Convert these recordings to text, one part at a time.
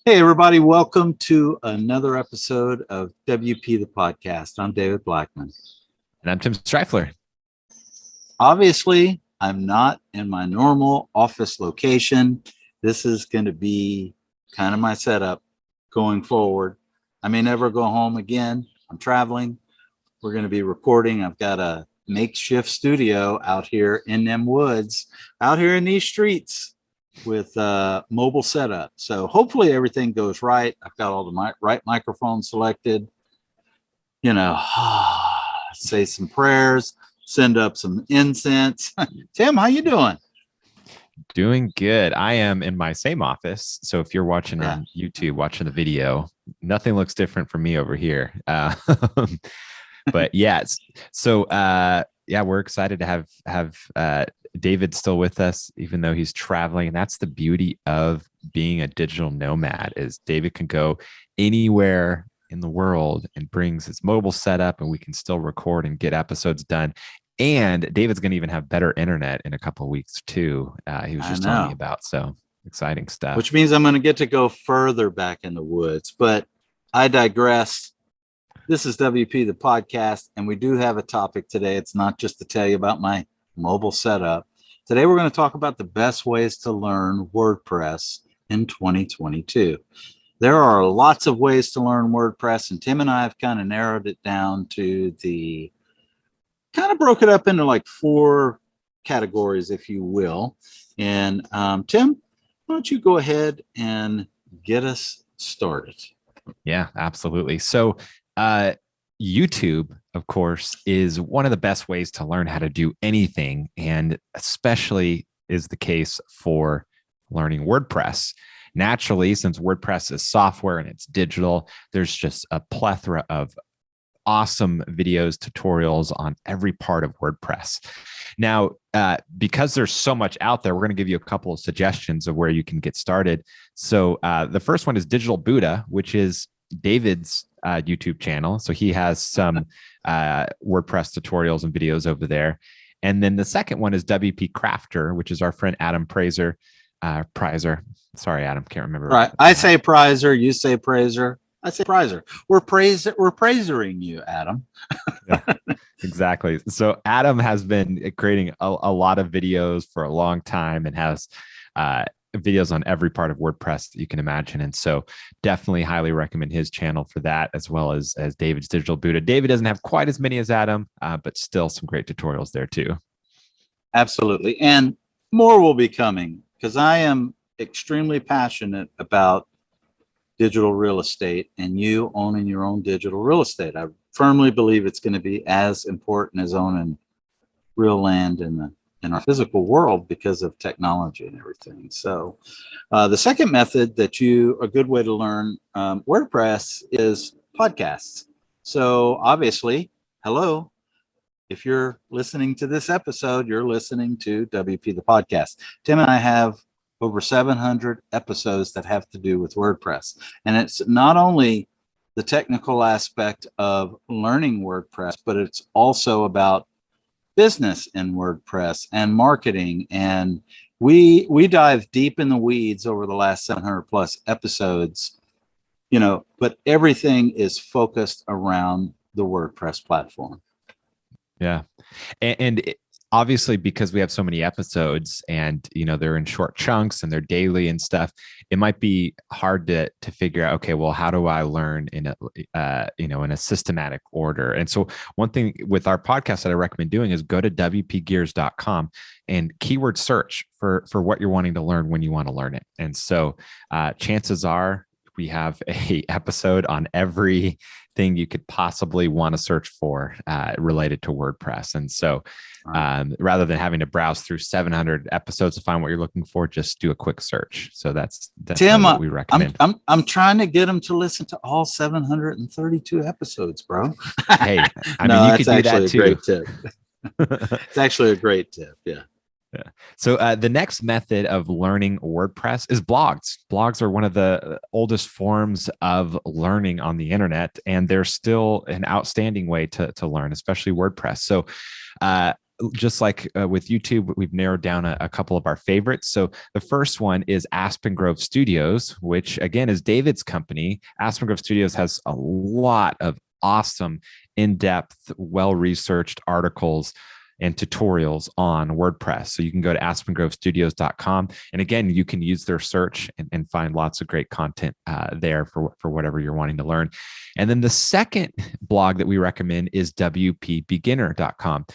Hey, everybody, welcome to another episode of WP the Podcast. I'm David Blackman. And I'm Tim Streifler. Obviously, I'm not in my normal office location. This is going to be kind of my setup going forward. I may never go home again. I'm traveling. We're going to be recording. I've got a makeshift studio out here in them woods, out here in these streets with mobile setup. So hopefully everything goes right. I've got all the right microphones selected. You know, say some prayers, send up some incense. Tim, how you doing? Doing good. I am in my same office. So if you're watching on YouTube, watching the video, nothing looks different from me over here. But yeah, we're excited to have David still with us, even though he's traveling. And that's the beauty of being a digital nomad is David can go anywhere in the world and brings his mobile setup, and we can still record and get episodes done. And David's going to even have better internet in a couple of weeks too. He was just telling me about, so exciting stuff. Which means I'm going to get to go further back in the woods, but I digress. This is WP the Podcast, and we do have a topic today. It's not just to tell you about my mobile setup. Today, we're going to talk about the best ways to learn WordPress in 2022. There are lots of ways to learn WordPress, and Tim and I have kind of narrowed it down to broke it up into like 4 categories, if you will. And Tim, why don't you go ahead and get us started? Yeah, absolutely. So YouTube, of course, is one of the best ways to learn how to do anything, and especially is the case for learning WordPress. Naturally, since WordPress is software and it's digital, there's just a plethora of awesome videos, tutorials on every part of WordPress. Now, because there's so much out there, we're going to give you a couple of suggestions of where you can get started. So the first one is Digital Buddha, which is David's YouTube channel. So he has some WordPress tutorials and videos over there. And then the second one is WP Crafter, which is our friend Adam Prizer. Sorry, Adam, can't remember. Right. I say Prizer, you say Praiser. I say Prizer. We're praising you, Adam. Yeah, exactly. So Adam has been creating a lot of videos for a long time and has videos on every part of WordPress that you can imagine. And so definitely highly recommend his channel for that, as well as David's Digital Buddha. David doesn't have quite as many as Adam, but still some great tutorials there too. Absolutely. And more will be coming because I am extremely passionate about digital real estate and you owning your own digital real estate. I firmly believe it's going to be as important as owning real land in our physical world because of technology and everything. So the second method a good way to learn WordPress is podcasts. So obviously, hello, if you're listening to this episode, you're listening to WP the Podcast. Tim and I have over 700 episodes that have to do with WordPress. And it's not only the technical aspect of learning WordPress, but it's also about business in WordPress and marketing. And we dive deep in the weeds over the last 700 plus episodes, but everything is focused around the WordPress platform. Yeah. And obviously, because we have so many episodes and, they're in short chunks and they're daily and stuff, it might be hard to figure out, okay, well, how do I learn in a systematic order? And so one thing with our podcast that I recommend doing is go to wpgears.com and keyword search for what you're wanting to learn when you want to learn it. And so chances are we have a episode on everything you could possibly want to search for related to WordPress. And so rather than having to browse through 700 episodes to find what you're looking for, just do a quick search. So that's Tim, what we recommend. I'm trying to get them to listen to all 732 episodes, bro. Hey, you could do that too. Great tip. It's actually a great tip. Yeah. Yeah. So the next method of learning WordPress is blogs. Blogs are one of the oldest forms of learning on the internet, and they're still an outstanding way to learn, especially WordPress. So just like with YouTube, we've narrowed down a couple of our favorites. So the first one is Aspen Grove Studios, which again is David's company. Aspen Grove Studios has a lot of awesome, in-depth, well-researched articles and tutorials on WordPress. So you can go to aspengrovestudios.com. And again, you can use their search and find lots of great content there for whatever you're wanting to learn. And then the second blog that we recommend is wpbeginner.com.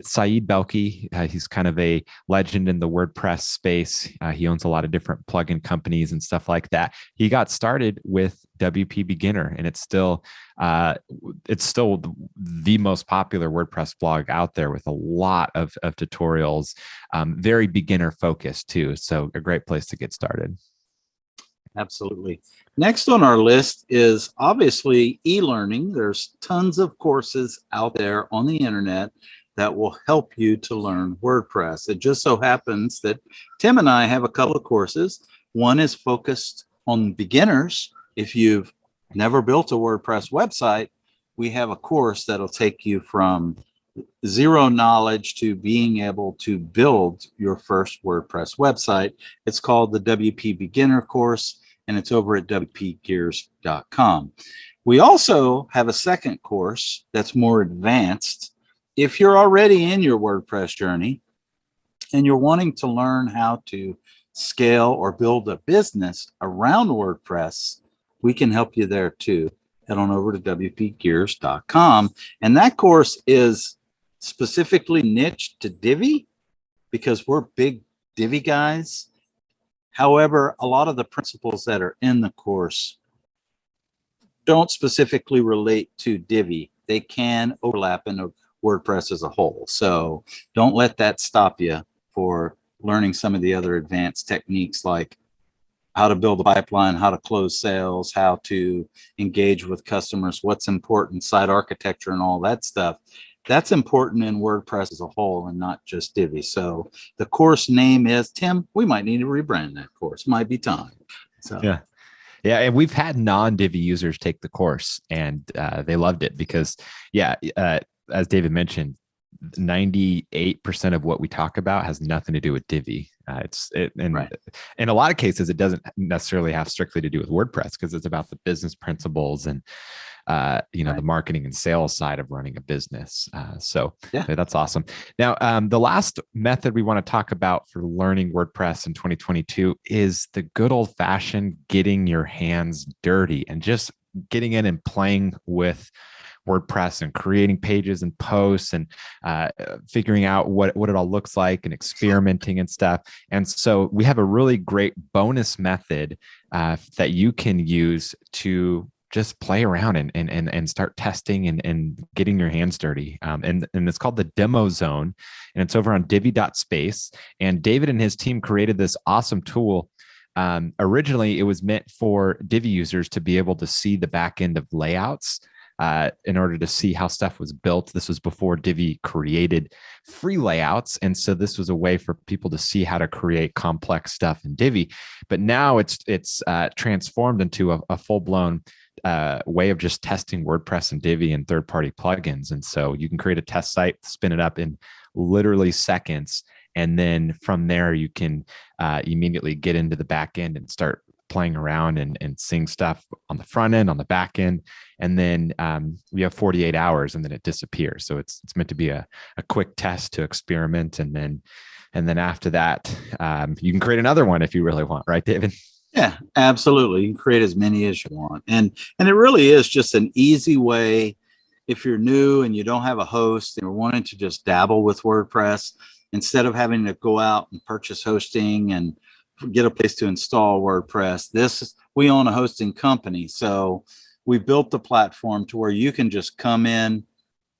Saeed Belki, he's kind of a legend in the WordPress space. He owns a lot of different plugin companies and stuff like that. He got started with WP Beginner, and it's still the most popular WordPress blog out there with a lot of tutorials, very beginner focused too. So a great place to get started. Absolutely. Next on our list is obviously e-learning. There's tons of courses out there on the internet that will help you to learn WordPress. It just so happens that Tim and I have a couple of courses. One is focused on beginners. If you've never built a WordPress website, we have a course that'll take you from zero knowledge to being able to build your first WordPress website. It's called the WP Beginner course, and it's over at wpgears.com. We also have a second course that's more advanced. If you're already in your WordPress journey and you're wanting to learn how to scale or build a business around WordPress, we can help you there too. Head on over to wpgears.com. And that course is specifically niched to Divi because we're big Divi guys. However, a lot of the principles that are in the course don't specifically relate to Divi. They can overlap into WordPress as a whole. So don't let that stop you for learning some of the other advanced techniques like how to build a pipeline, how to close sales, how to engage with customers, what's important, site architecture and all that stuff. That's important in WordPress as a whole and not just Divi. So the course name is, Tim, we might need to rebrand that course. Might be time. So yeah. Yeah, and we've had non-Divi users take the course, and they loved it because, as David mentioned, 98% of what we talk about has nothing to do with Divi. Right. In a lot of cases, it doesn't necessarily have strictly to do with WordPress because it's about the business principles and Right. the marketing and sales side of running a business. Yeah. That's awesome. Now, the last method we want to talk about for learning WordPress in 2022 is the good old fashioned getting your hands dirty and just getting in and playing with WordPress and creating pages and posts and figuring out what it all looks like and experimenting and stuff. And so we have a really great bonus method that you can use to just play around and start testing and getting your hands dirty. And it's called the demo zone, and it's over on divi.space. And David and his team created this awesome tool. Originally, it was meant for Divi users to be able to see the back end of layouts in order to see how stuff was built. This was before Divi created free layouts. And so this was a way for people to see how to create complex stuff in Divi. But now it's transformed into a full-blown way of just testing WordPress and Divi and third-party plugins. And so you can create a test site, spin it up in literally seconds. And then from there, you can immediately get into the back end and start playing around and seeing stuff on the front end, on the back end. And then we have 48 hours and then it disappears. So it's meant to be a quick test to experiment. And then after that, you can create another one if you really want, right, David? Yeah, absolutely. You can create as many as you want. And it really is just an easy way. If you're new and you don't have a host and you're wanting to just dabble with WordPress, instead of having to go out and purchase hosting and get a place to install WordPress, we own a hosting company. So we built the platform to where you can just come in,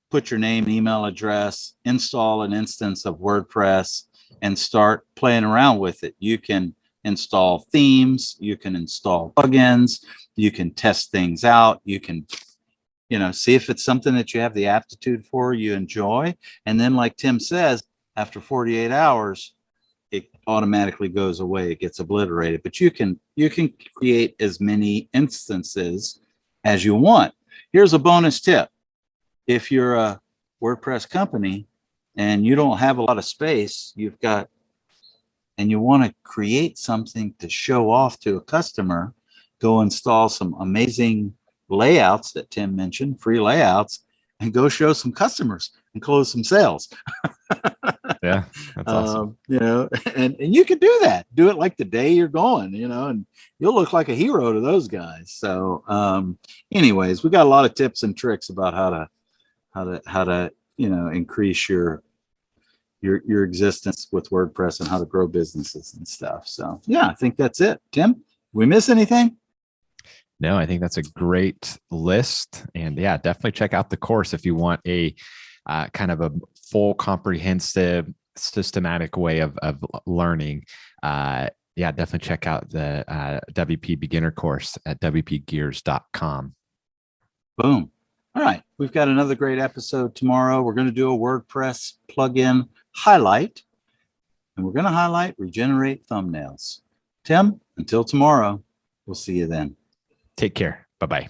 put your name, email address, install an instance of WordPress, and start playing around with it. You can install themes, you can install plugins, you can test things out, you can see if it's something that you have the aptitude for, you enjoy. And then like Tim says, after 48 hours, it automatically goes away, it gets obliterated. But you can create as many instances as you want. Here's a bonus tip. If you're a WordPress company and you don't have a lot of space, and you want to create something to show off to a customer, go install some amazing layouts that Tim mentioned, free layouts, and go show some customers and close some sales. Yeah, that's awesome. And you can do that. Do it like the day you're going, and you'll look like a hero to those guys. So, anyways, we got a lot of tips and tricks about how to increase your existence with WordPress and how to grow businesses and stuff. So, yeah, I think that's it. Tim, we miss anything? No, I think that's a great list. And yeah, definitely check out the course if you want a kind of a full, comprehensive, systematic way of learning. Yeah, definitely check out the WP beginner course at wpgears.com. Boom. All right. We've got another great episode tomorrow. We're going to do a WordPress plugin highlight, and we're going to highlight regenerate thumbnails. Tim, until tomorrow, we'll see you then. Take care. Bye-bye.